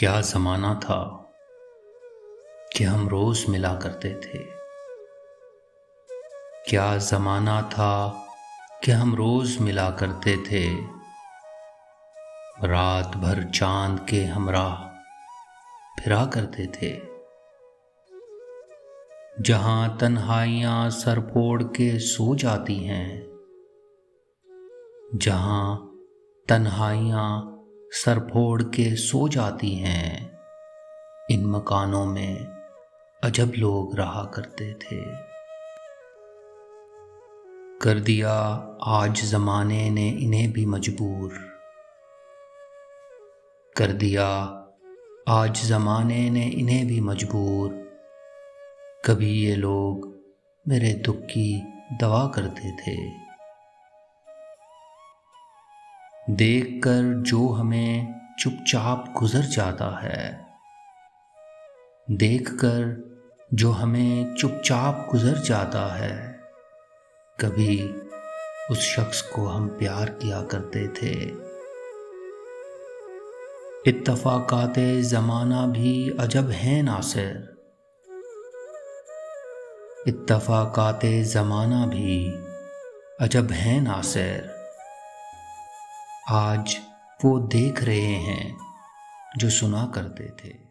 क्या ज़माना था कि हम रोज़ मिला करते थे। क्या ज़माना था कि हम रोज़ मिला करते थे। रात भर चांद के हमराह फिरा करते थे। जहाँ तन्हाइयाँ सर फोड़ के सो जाती हैं, जहाँ तन्हाइयाँ सर फोड़ के सो जाती हैं, इन मकानों में अजब लोग रहा करते थे। कर दिया आज ज़माने ने इन्हें भी मजबूर, कर दिया आज ज़माने ने इन्हें भी मजबूर। कभी ये लोग मेरे दुख की दवा करते थे। देखकर जो हमें चुपचाप गुजर जाता है, देखकर जो हमें चुपचाप गुजर जाता है, कभी उस शख्स को हम प्यार किया करते थे। इत्तफ़ाक़ाते ज़माना भी अजब हैं नासिर, इत्तफ़ाक़ाते ज़माना भी अजब हैं नासिर। आज वो देख रहे हैं जो सुना करते थे।